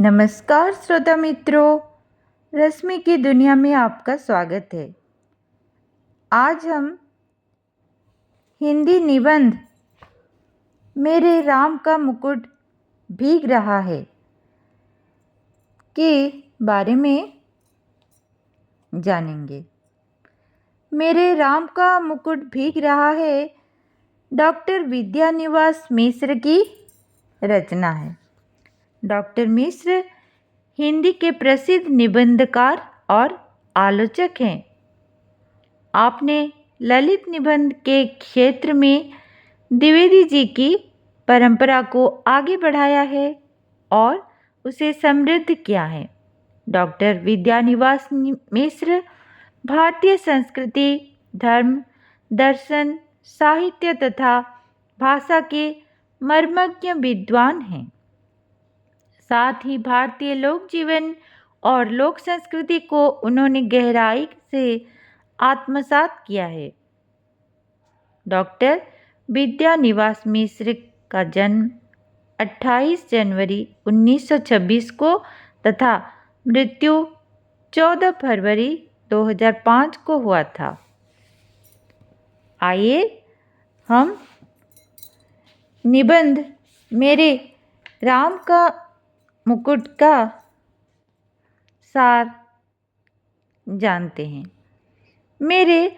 नमस्कार श्रोता मित्रों, रश्मि की दुनिया में आपका स्वागत है। आज हम हिंदी निबंध मेरे राम का मुकुट भीग रहा है के बारे में जानेंगे। मेरे राम का मुकुट भीग रहा है डॉक्टर विद्यानिवास मिश्र की रचना है। डॉक्टर मिश्र हिंदी के प्रसिद्ध निबंधकार और आलोचक हैं। आपने ललित निबंध के क्षेत्र में द्विवेदी जी की परंपरा को आगे बढ़ाया है और उसे समृद्ध किया है। डॉक्टर विद्यानिवास मिश्र भारतीय संस्कृति, धर्म, दर्शन, साहित्य तथा भाषा के मर्मज्ञ विद्वान हैं। साथ ही भारतीय लोक जीवन और लोक संस्कृति को उन्होंने गहराई से आत्मसात किया है। डॉक्टर विद्यानिवास मिश्र का जन्म 28 जनवरी 1926 को तथा मृत्यु 14 फरवरी 2005 को हुआ था। आइए हम निबंध मेरे राम का मुकुट का सार जानते हैं। मेरे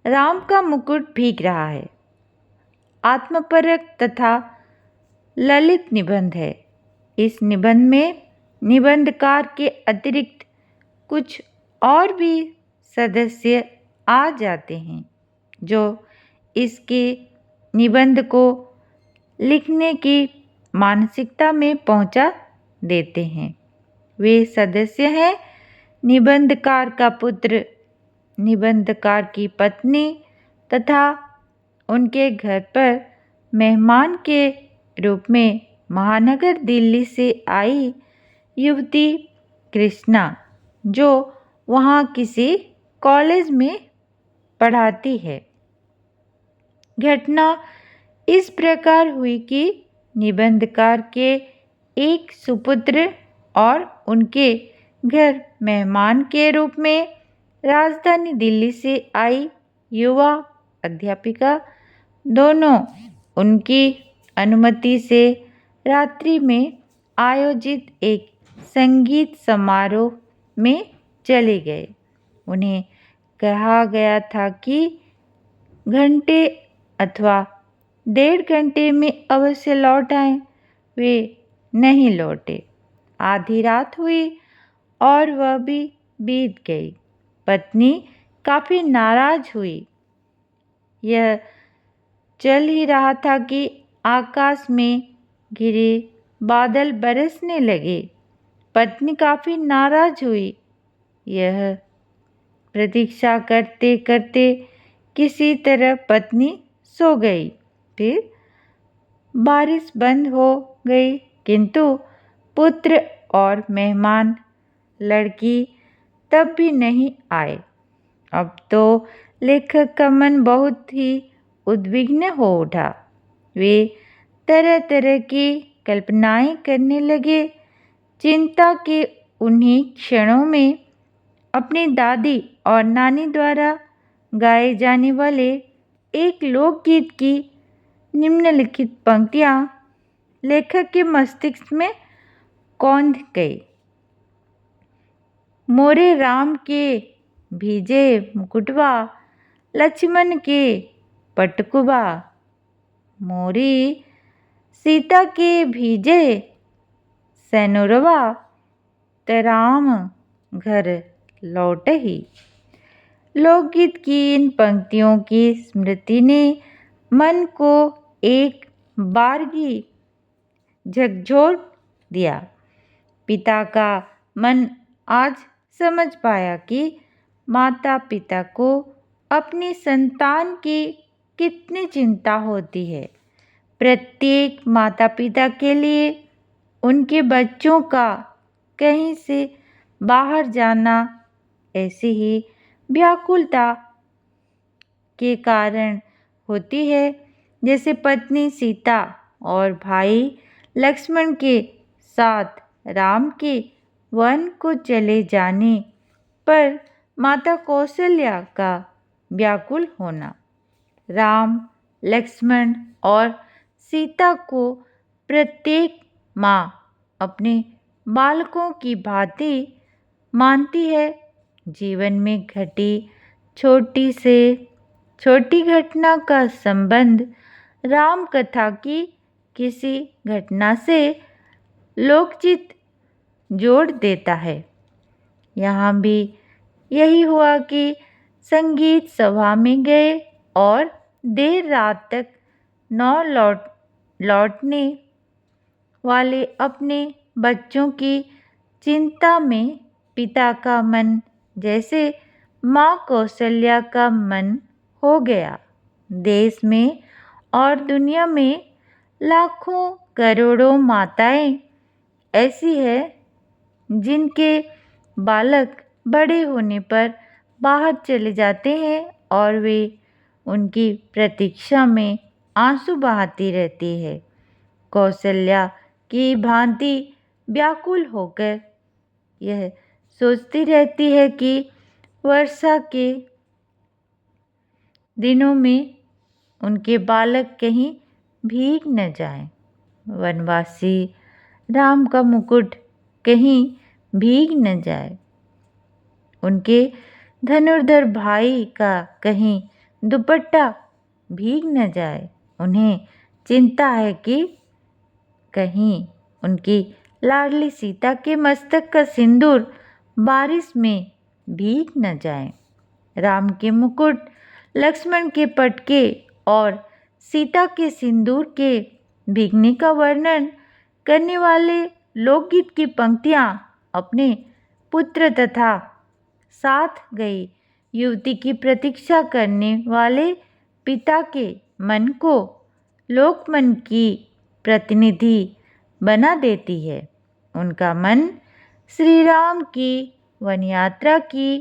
राम का मुकुट भीग रहा है आत्मपरक तथा ललित निबंध है। इस निबंध में निबंधकार के अतिरिक्त कुछ और भी सदस्य आ जाते हैं जो इसके निबंध को लिखने की मानसिकता में पहुंचा देते हैं। वे सदस्य हैं निबंधकार का पुत्र, निबंधकार की पत्नी तथा उनके घर पर मेहमान के रूप में महानगर दिल्ली से आई युवती कृष्णा, जो वहाँ किसी कॉलेज में पढ़ाती है। घटना इस प्रकार हुई कि निबंधकार के एक सुपुत्र और उनके घर मेहमान के रूप में राजधानी दिल्ली से आई युवा अध्यापिका दोनों उनकी अनुमति से रात्रि में आयोजित एक संगीत समारोह में चले गए। उन्हें कहा गया था कि घंटे अथवा 1.5 घंटे में अवश्य लौट आएं। वे नहीं लौटे। आधी रात हुई और वह भी बीत गई। पत्नी काफ़ी नाराज हुई। यह चल ही रहा था कि आकाश में घिरे बादल बरसने लगे। पत्नी काफ़ी नाराज हुई। यह प्रतीक्षा करते करते किसी तरह पत्नी सो गई। फिर बारिश बंद हो गई, किंतु पुत्र और मेहमान लड़की तब भी नहीं आए। अब तो लेखक का मन बहुत ही उद्विग्न हो उठा। वे तरह तरह की कल्पनाएं करने लगे। चिंता के उन्हीं क्षणों में अपनी दादी और नानी द्वारा गाए जाने वाले एक लोकगीत की निम्नलिखित पंक्तियाँ लेखक के मस्तिष्क में कौंध गई। मोरे राम के भीजे मुकुटवा, लक्ष्मण के पटकुबा, मोरी सीता के भीजे सैनुरवा, राम घर लौटहि। लोकगीत की इन पंक्तियों की स्मृति ने मन को एक बारगी झकझोर दिया। पिता का मन आज समझ पाया कि माता पिता को अपनी संतान की कितनी चिंता होती है। प्रत्येक माता पिता के लिए उनके बच्चों का कहीं से बाहर जाना ऐसी ही व्याकुलता के कारण होती है जैसे पत्नी सीता और भाई लक्ष्मण के साथ राम के वन को चले जाने पर माता कौशल्या का व्याकुल होना। राम, लक्ष्मण और सीता को प्रत्येक माँ अपने बालकों की भांति मानती है। जीवन में घटी छोटी से छोटी घटना का संबंध राम कथा की किसी घटना से लोकचित जोड़ देता है। यहाँ भी यही हुआ कि संगीत सभा में गए और देर रात तक लौटने वाले अपने बच्चों की चिंता में पिता का मन जैसे माँ कौशल्या का मन हो गया। देश में और दुनिया में लाखों करोड़ों माताएं ऐसी है जिनके बालक बड़े होने पर बाहर चले जाते हैं और वे उनकी प्रतीक्षा में आंसू बहाती रहती है। कौशल्या की भांति व्याकुल होकर यह सोचती रहती है कि वर्षा के दिनों में उनके बालक कहीं भीग न जाएं। वनवासी राम का मुकुट कहीं भीग न जाए, उनके धनुर्धर भाई का कहीं दुपट्टा भीग न जाए। उन्हें चिंता है कि कहीं उनकी लाडली सीता के मस्तक का सिंदूर बारिश में भीग न जाए। राम के मुकुट, लक्ष्मण के पटके और सीता के सिंदूर के भीगने का वर्णन करने वाले लोकगीत की पंक्तियाँ अपने पुत्र तथा साथ गई युवती की प्रतीक्षा करने वाले पिता के मन को लोकमन की प्रतिनिधि बना देती है। उनका मन श्री राम की वन यात्रा की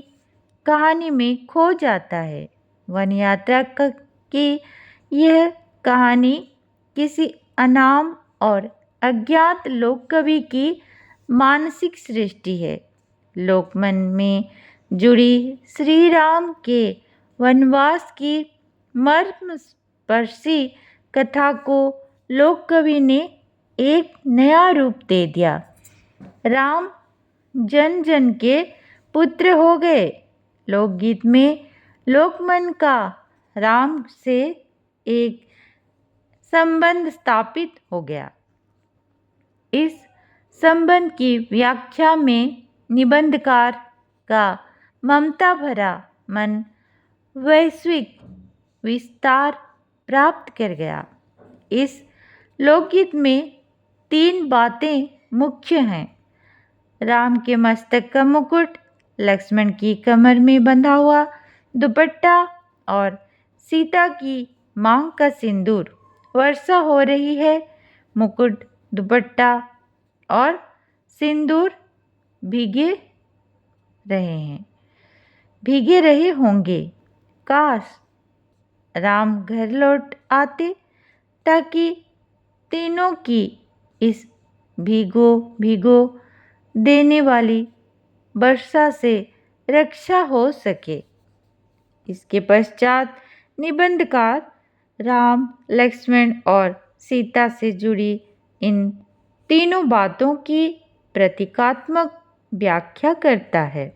कहानी में खो जाता है। वन यात्रा की यह कहानी किसी अनाम और अज्ञात लोक कवि की मानसिक सृष्टि है। लोकमन में जुड़ी श्री राम के वनवास की मर्मस्पर्शी कथा को लोक कवि ने एक नया रूप दे दिया। राम जन जन के पुत्र हो गए। लोकगीत में लोकमन का राम से एक संबंध स्थापित हो गया। इस संबंध की व्याख्या में निबंधकार का ममता भरा मन वैश्विक विस्तार प्राप्त कर गया। इस लोकगीत में 3 बातें मुख्य हैं: राम के मस्तक का मुकुट, लक्ष्मण की कमर में बंधा हुआ दुपट्टा और सीता की मांग का सिंदूर। वर्षा हो रही है, मुकुट, दुपट्टा और सिंदूर भीगे रहे होंगे। काश राम घर लौट आते ताकि तीनों की इस भीगो देने वाली वर्षा से रक्षा हो सके। इसके पश्चात निबंधकार राम, लक्ष्मण और सीता से जुड़ी इन तीनों बातों की प्रतीकात्मक व्याख्या करता है।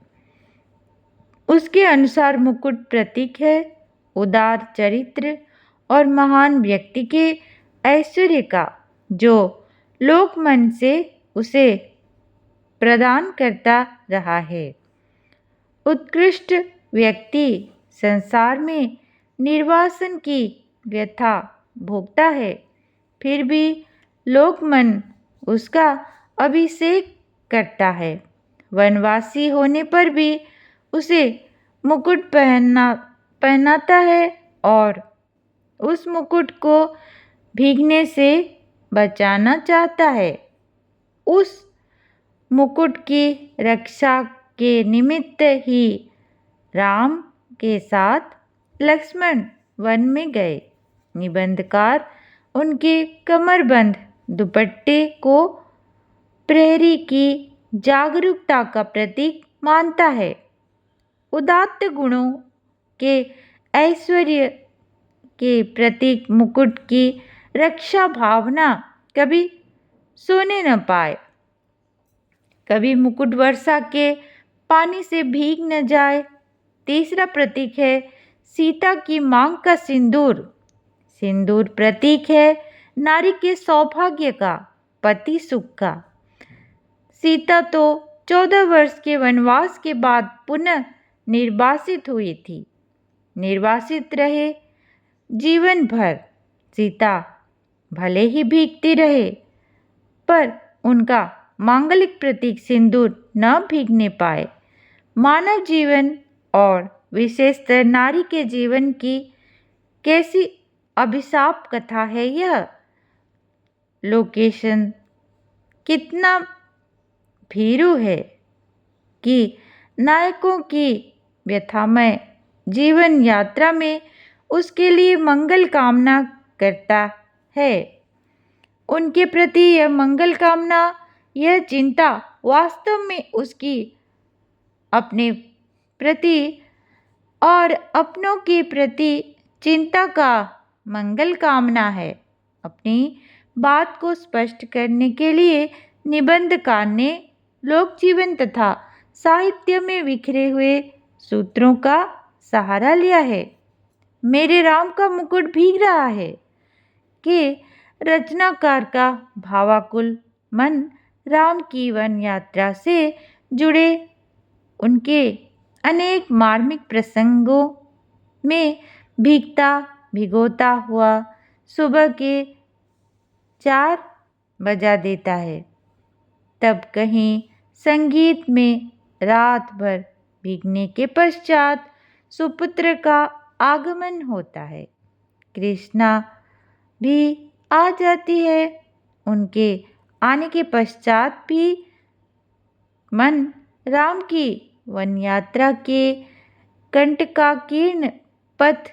उसके अनुसार मुकुट प्रतीक है उदार चरित्र और महान व्यक्ति के ऐश्वर्य का, जो लोकमन से उसे प्रदान करता रहा है। उत्कृष्ट व्यक्ति संसार में निर्वासन की व्यथा भोगता है, फिर भी लोकमन उसका अभिषेक करता है। वनवासी होने पर भी उसे मुकुट पहनाता है और उस मुकुट को भीगने से बचाना चाहता है। उस मुकुट की रक्षा के निमित्त ही राम के साथ लक्ष्मण वन में गए। निबंधकार उनके कमरबंद दुपट्टे को प्रहरी की जागरूकता का प्रतीक मानता है। उदात्त गुणों के ऐश्वर्य के प्रतीक मुकुट की रक्षा भावना कभी सोने न पाए। कभी मुकुट वर्षा के पानी से भीग न जाए। तीसरा प्रतीक है सीता की मांग का सिंदूर। सिंदूर प्रतीक है नारी के सौभाग्य का, पति सुख का। सीता तो 14 वर्ष के वनवास के बाद पुनः निर्वासित हुई थी। निर्वासित रहे जीवन भर। सीता भले ही भीगती रहे, पर उनका मांगलिक प्रतीक सिंदूर न भीगने पाए। मानव जीवन और विशेषतर नारी के जीवन की कैसी अभिशाप कथा है यह। लोकेशन कितना भीरू है कि नायकों की व्यथामय जीवन यात्रा में उसके लिए मंगल कामना करता है। उनके प्रति यह मंगल कामना, यह चिंता वास्तव में उसकी अपने प्रति और अपनों के प्रति चिंता का मंगल कामना है। अपनी बात को स्पष्ट करने के लिए निबंधकार ने लोक जीवन तथा साहित्य में बिखरे हुए सूत्रों का सहारा लिया है। मेरे राम का मुकुट भीग रहा है कि रचनाकार का भावाकुल मन राम की वन यात्रा से जुड़े उनके अनेक मार्मिक प्रसंगों में भीगता भिगोता हुआ सुबह के 4 बजा देता है। तब कहीं संगीत में रात भर भीगने के पश्चात सुपुत्र का आगमन होता है। कृष्णा भी आ जाती है। उनके आने के पश्चात भी मन राम की वन यात्रा के कंटकाकीर्ण पथ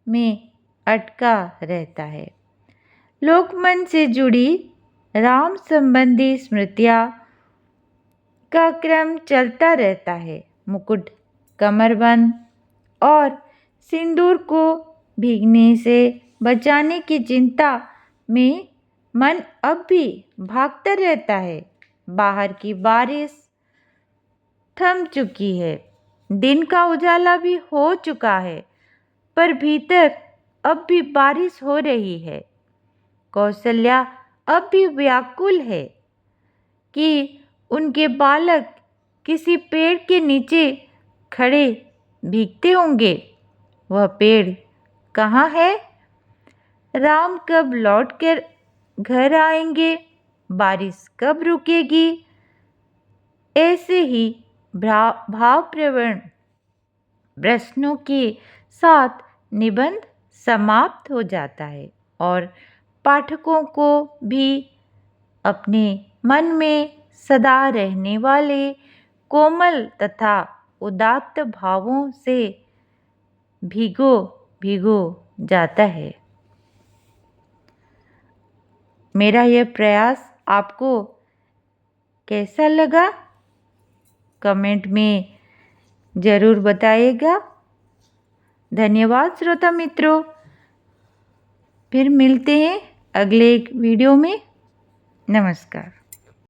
में अटका रहता है। लोकमन से जुड़ी राम संबंधी स्मृतियाँ का क्रम चलता रहता है। मुकुट, कमरबंद और सिंदूर को भीगने से बचाने की चिंता में मन अब भी भागता रहता है। बाहर की बारिश थम चुकी है, दिन का उजाला भी हो चुका है, पर भीतर अब भी बारिश हो रही है। कौशल्या अब भी व्याकुल है कि उनके बालक किसी पेड़ के नीचे खड़े भीगते होंगे। वह पेड़ कहाँ है? राम कब लौटकर घर आएंगे? बारिश कब रुकेगी? ऐसे ही भावप्रवण प्रश्नों के साथ निबंध समाप्त हो जाता है और पाठकों को भी अपने मन में सदा रहने वाले कोमल तथा उदात्त भावों से भिगो जाता है। मेरा यह प्रयास आपको कैसा लगा? कमेंट में ज़रूर बताइएगा। धन्यवाद श्रोता मित्रों। फिर मिलते हैं अगले एक वीडियो में। नमस्कार।